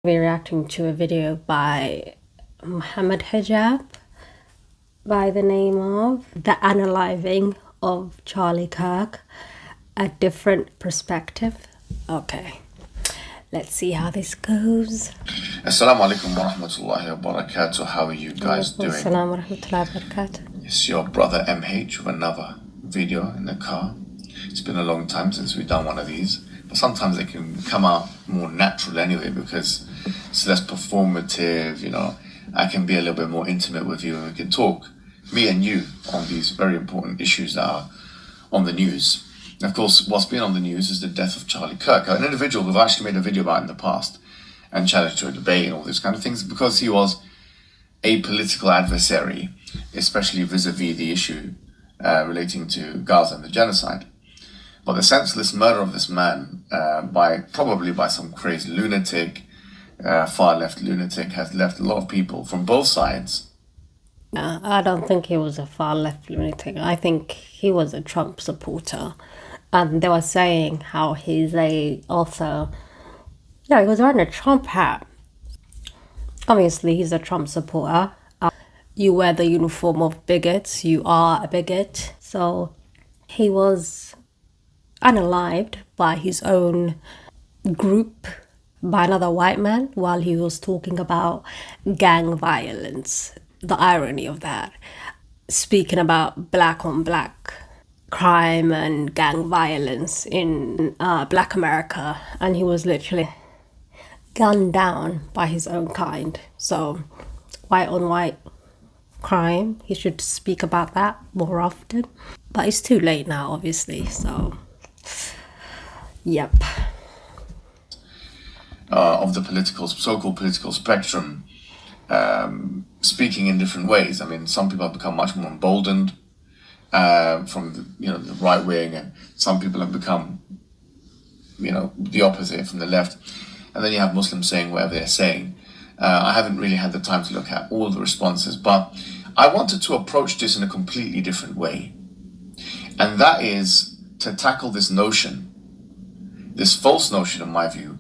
We're reacting to a video by Muhammad Hijab by the name of The Unaliving of Charlie Kirk, a different perspective. Okay, let's see how this goes. Assalamu alaikum wa rahmatullahi wa barakatuh. How are you guys doing? Assalamu wa rahmatullahi wa barakatuh. It's your brother MH with another video in the car. It's been a long time since we've done one of these, but sometimes they can come out more natural anyway because it's less performative, I can be a little bit more intimate with you and we can talk, me and you, on these very important issues that are on the news. And of course, what's been on the news is the death of Charlie Kirk, an individual who I've actually made a video about in the past and challenged to a debate and all these kind of things because he was a political adversary, especially vis-a-vis the issue relating to Gaza and the genocide. But the senseless murder of this man, probably by some crazy lunatic, far-left lunatic, has left a lot of people from both sides. I don't think he was a far-left lunatic. I think he was a Trump supporter. And they were saying how he's he was wearing a Trump hat. Obviously, he's a Trump supporter. You wear the uniform of bigots, you are a bigot. So he was unalived by his own group, by another white man, while he was talking about gang violence. The irony of that. Speaking about black on black crime and gang violence in Black America. And he was literally gunned down by his own kind. So white on white crime, he should speak about that more often. But it's too late now, obviously, so yep. Of the so-called political spectrum, speaking in different ways. I mean, some people have become much more emboldened from the right wing, and some people have become the opposite from the left. And then you have Muslims saying whatever they're saying. I haven't really had the time to look at all the responses, but I wanted to approach this in a completely different way. And that is to tackle this notion, this false notion, in my view,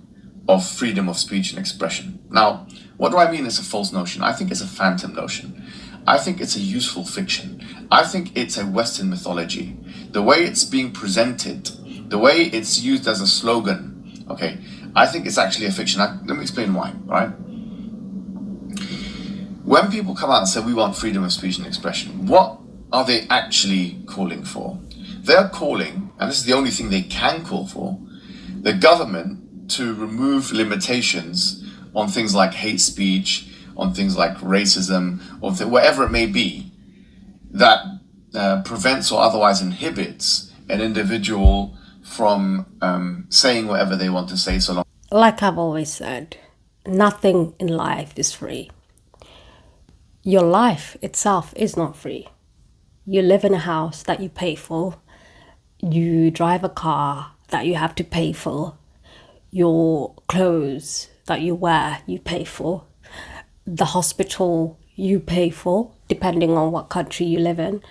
of freedom of speech and expression. Now, what do I mean it's a false notion? I think it's a phantom notion. I think it's a useful fiction. I think it's a Western mythology. The way it's being presented, the way it's used as a slogan, okay, I think it's actually a fiction. Let me explain why, right? When people come out and say we want freedom of speech and expression, what are they actually calling for? They're calling, and this is the only thing they can call for, the government to remove limitations on things like hate speech, on things like racism, or whatever it may be, that prevents or otherwise inhibits an individual from saying whatever they want to say so long. Like I've always said, nothing in life is free. Your life itself is not free. You live in a house that you pay for. You drive a car that you have to pay for. Your clothes that you wear, you pay for. The hospital you pay for, depending on what country you live in.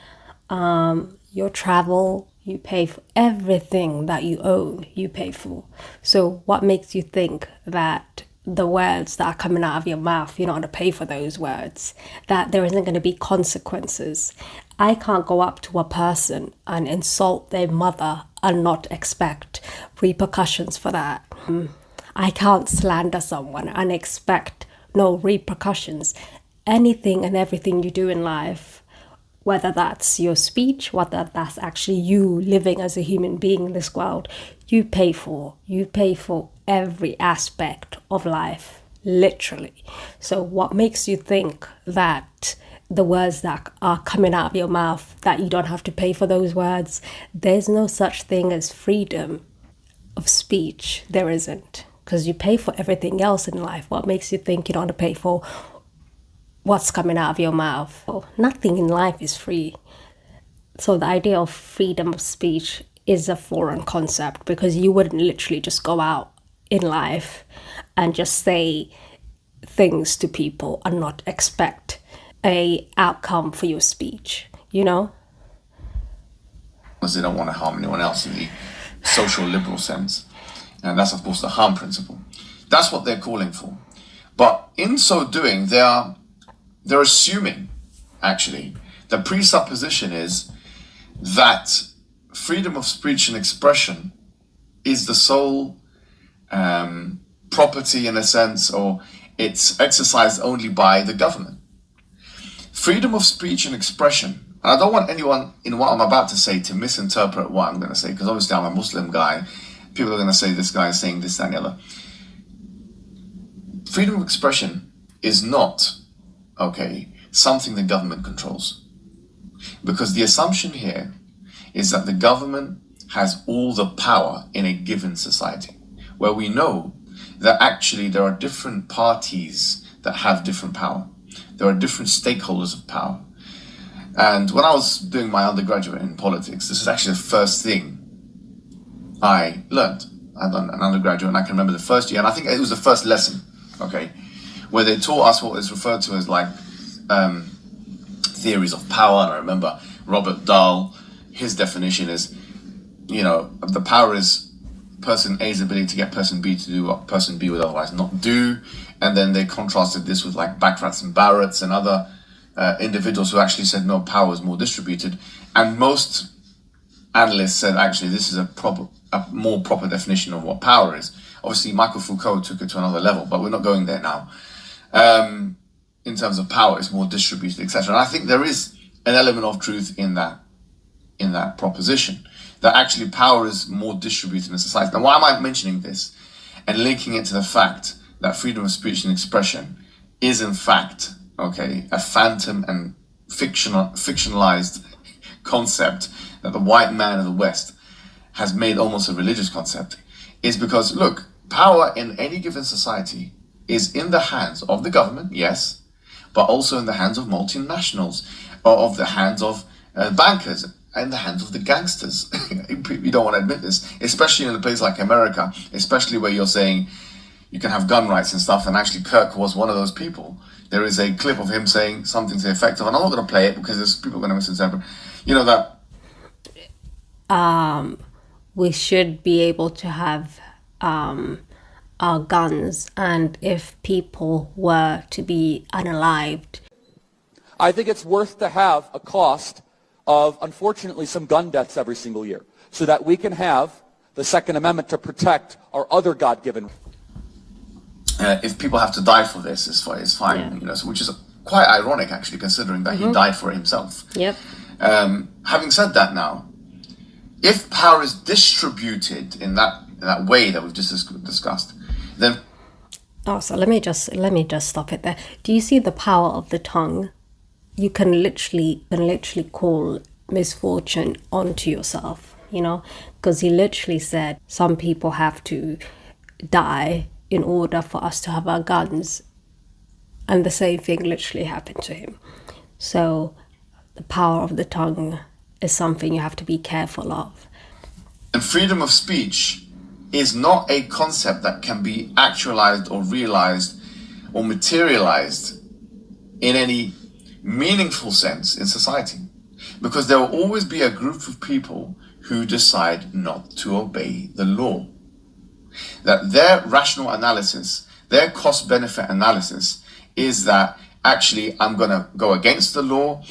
Your travel, you pay for. Everything that you own, you pay for. So what makes you think that the words that are coming out of your mouth, you're not going to pay for those words, that there isn't going to be consequences? I can't go up to a person and insult their mother and not expect repercussions for that. I can't slander someone and expect no repercussions. Anything and everything you do in life, whether that's your speech, whether that's actually you living as a human being in this world, you pay for. You pay for every aspect of life, literally. So what makes you think that the words that are coming out of your mouth, that you don't have to pay for those words? There's no such thing as freedom of speech. There isn't, because you pay for everything else in life. What makes you think you don't have to pay for what's coming out of your mouth? Well, nothing in life is free. So the idea of freedom of speech is a foreign concept, because you wouldn't literally just go out in life and just say things to people and not expect a outcome for your speech, Because they don't want to harm anyone else in the social liberal sense. And that's, of course, the harm principle. That's what they're calling for. But in so doing, they're assuming, actually, the presupposition is that freedom of speech and expression is the sole property, in a sense, or it's exercised only by the government. Freedom of speech and expression, and I don't want anyone in what I'm about to say to misinterpret what I'm going to say, because obviously I'm a Muslim guy. People are going to say this guy is saying this, that, and the other. Freedom of expression is not, something the government controls. Because the assumption here is that the government has all the power in a given society, where we know that actually there are different parties that have different power. There are different stakeholders of power. And when I was doing my undergraduate in politics, this is actually the first thing I learned. I'd done an undergraduate, and I can remember the first year, and I think it was the first lesson, where they taught us what is referred to as theories of power. And I remember Robert Dahl, his definition is, the power is person A's ability to get person B to do what person B would otherwise not do. And then they contrasted this with Backrats and Barretts and other individuals who actually said, no, power is more distributed. And most analysts said, actually, this is a more proper definition of what power is. Obviously, Michael Foucault took it to another level, but we're not going there now. In terms of power, it's more distributed, etc. And I think there is an element of truth in that proposition, that actually power is more distributed in society. Now, why am I mentioning this and linking it to the fact that freedom of speech and expression is in fact, a phantom and fictionalized concept that the white man of the West has made almost a religious concept, is because, look, power in any given society is in the hands of the government, yes, but also in the hands of multinationals, or of the hands of bankers, in the hands of the gangsters. You don't want to admit this, especially in a place like America, especially where you're saying you can have gun rights and stuff, and actually Kirk was one of those people. There is a clip of him saying something to the effect of, and I'm not going to play it because there's people going to misinterpret, that we should be able to have our guns, and if people were to be unalived. I think it's worth to have a cost of, unfortunately, some gun deaths every single year, so that we can have the Second Amendment to protect our other God-given. If people have to die for this, it's fine, which is quite ironic, actually, considering that he died for it himself. Yep. Having said that, now, if power is distributed in that way that we've just discussed, then so let me just stop it there. Do you see the power of the tongue? You can literally call misfortune onto yourself, because he literally said some people have to die in order for us to have our guns, and the same thing literally happened to him. So the power of the tongue is something you have to be careful of. And freedom of speech is not a concept that can be actualized or realized or materialized in any meaningful sense in society, because there will always be a group of people who decide not to obey the law. That their rational analysis, their cost-benefit analysis is that actually I'm going to go against the law,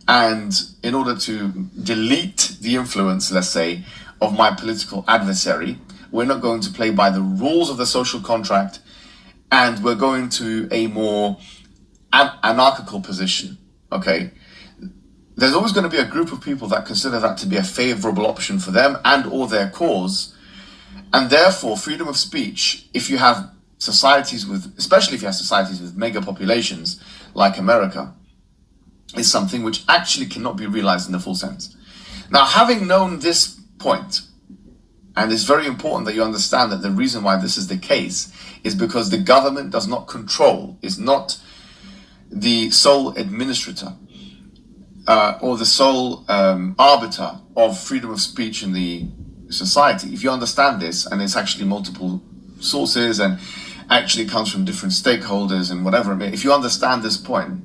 and in order to delete the influence, let's say, of my political adversary, we're not going to play by the rules of the social contract, and we're going to a more anarchical position, There's always going to be a group of people that consider that to be a favorable option for them and or their cause. And therefore, freedom of speech, if you have societies especially if you have societies with mega populations like America, is something which actually cannot be realized in the full sense. Now, having known this point, and it's very important that you understand that the reason why this is the case is because the government does not control, is not the sole administrator or the sole arbiter of freedom of speech in the society. If you understand this, and it's actually multiple sources and actually comes from different stakeholders and whatever, if you understand this point,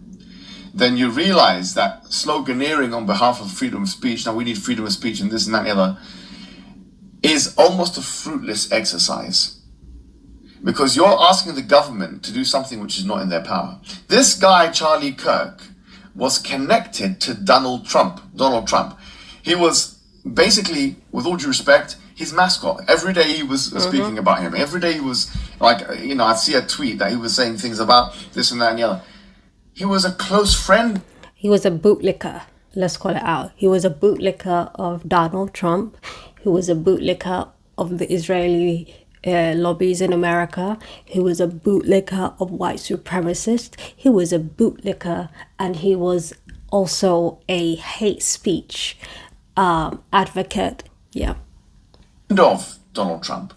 then you realize that sloganeering on behalf of freedom of speech, now we need freedom of speech and this and that and the other, is almost a fruitless exercise. because you're asking the government to do something which is not in their power. This guy, Charlie Kirk, was connected to Donald Trump. He was basically, with all due respect, his mascot. Every day he was speaking about him. Every day he was like, I'd see a tweet that he was saying things about this and that and the other. He was a close friend. He was a bootlicker. Let's call it out. He was a bootlicker of Donald Trump. He was a bootlicker of the Israeli lobbies in America. He was a bootlicker of white supremacists. He was a bootlicker, and he was also a hate speech advocate. Yeah. Of Donald Trump.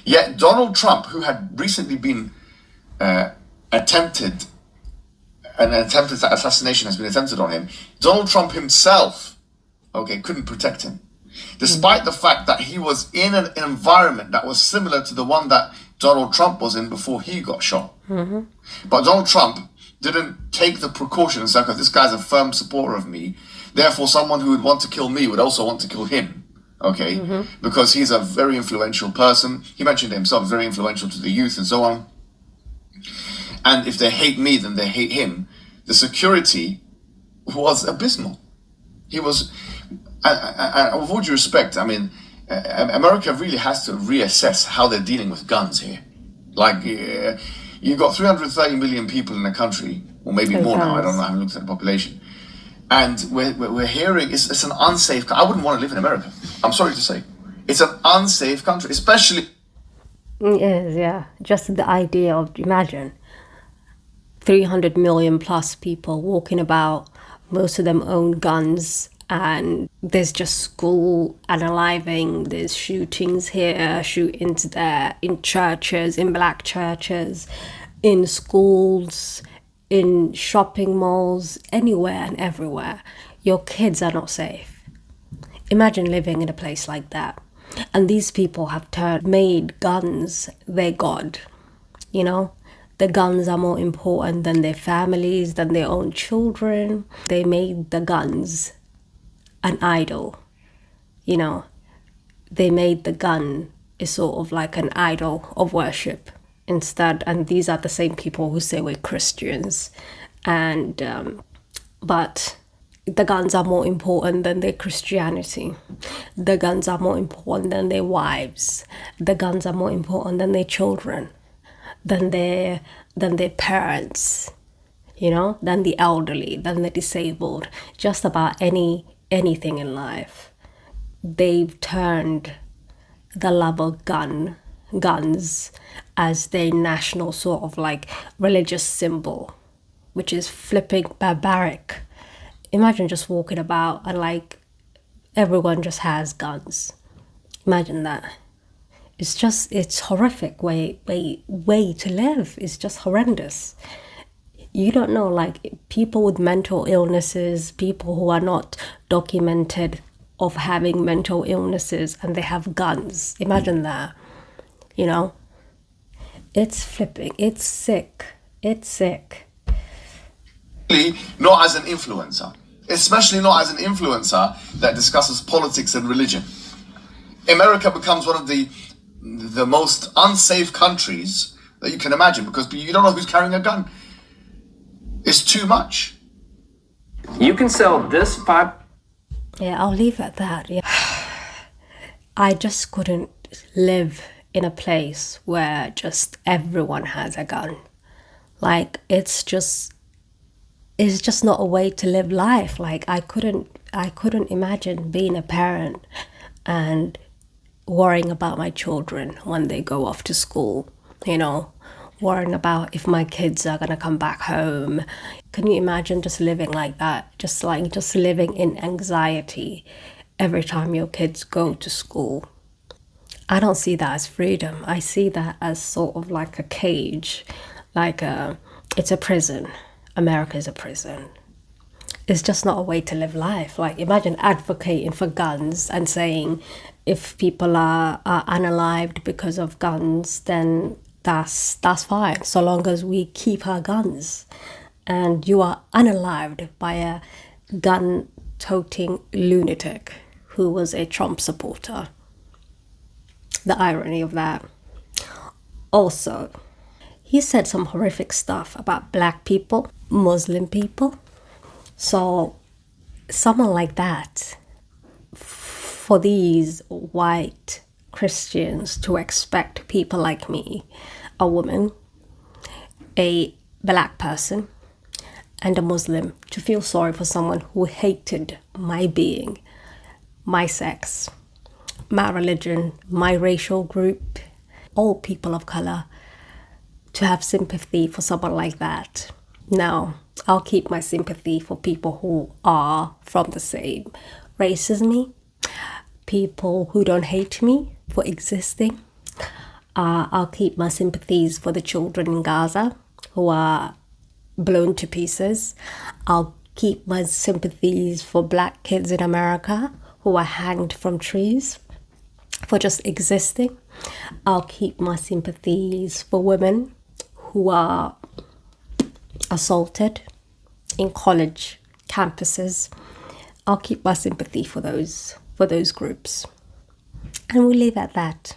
Yet Donald Trump, who had recently been attempted assassination has been attempted on him, Donald Trump himself, couldn't protect him. Despite the fact that he was in an environment that was similar to the one that Donald Trump was in before he got shot. But Donald Trump didn't take the precaution and say, okay, this guy's a firm supporter of me, therefore someone who would want to kill me would also want to kill him. Because he's a very influential person. He mentioned it himself, very influential to the youth and so on. And if they hate me, then they hate him. The security was abysmal. He was, and with all due respect, I mean, America really has to reassess how they're dealing with guns here. Like, you've got 330 million people in the country, or maybe more now, I don't know, I haven't looked at the population. And we're hearing it's an unsafe. I wouldn't want to live in America. I'm sorry to say, it's an unsafe country, especially. It is, yeah. Just the idea of, imagine 300 million plus people walking about, most of them own guns, and there's just school unaliving, there's shootings here, shootings there, in churches, in black churches, in schools, in shopping malls, anywhere and everywhere. Your kids are not safe. Imagine living in a place like that. And these people have made guns their god. The guns are more important than their families, than their own children. They made the guns an idol. They made the gun a sort of like an idol of worship instead. And these are the same people who say we're Christians. But the guns are more important than their Christianity. The guns are more important than their wives. The guns are more important than their children, than their parents, than the elderly, than the disabled, just about anything in life. They've turned the love of guns as their national sort of like religious symbol, which is flipping barbaric. Imagine just walking about and like everyone just has guns. Imagine that. It's horrific way to live. It's just horrendous. You don't know, like people with mental illnesses, people who are not documented of having mental illnesses, and they have guns. Imagine that. It's flipping. It's sick. It's sick. Not as an influencer, especially not as an influencer that discusses politics and religion. America becomes one of the most unsafe countries that you can imagine, because you don't know who's carrying a gun. It's too much. You can sell this Yeah, I'll leave it at that. Yeah. I just couldn't live in a place where just everyone has a gun. Like, it's just not a way to live life. Like, I couldn't imagine being a parent and worrying about my children when they go off to school, worrying about if my kids are going to come back home. Can you imagine just living like that? Just living in anxiety every time your kids go to school. I don't see that as freedom. I see that as sort of like a cage, it's a prison. America is a prison. It's just not a way to live life. Like, imagine advocating for guns and saying if people are unalived because of guns, then that's fine, so long as we keep our guns. And you are unalived by a gun-toting lunatic who was a Trump supporter. The irony of that. Also, he said some horrific stuff about black people, Muslim people. So, someone like that, for these white Christians to expect people like me, a woman, a black person, and a Muslim, to feel sorry for someone who hated my being, my sex, my religion, my racial group, all people of color, to have sympathy for someone like that. No, I'll keep my sympathy for people who are from the same race as me, people who don't hate me for existing. I'll keep my sympathies for the children in Gaza who are blown to pieces. I'll keep my sympathies for black kids in America who are hanged from trees for just existing. I'll keep my sympathies for women who are assaulted in college campuses. I'll keep my sympathy for those groups. And we'll leave it at that.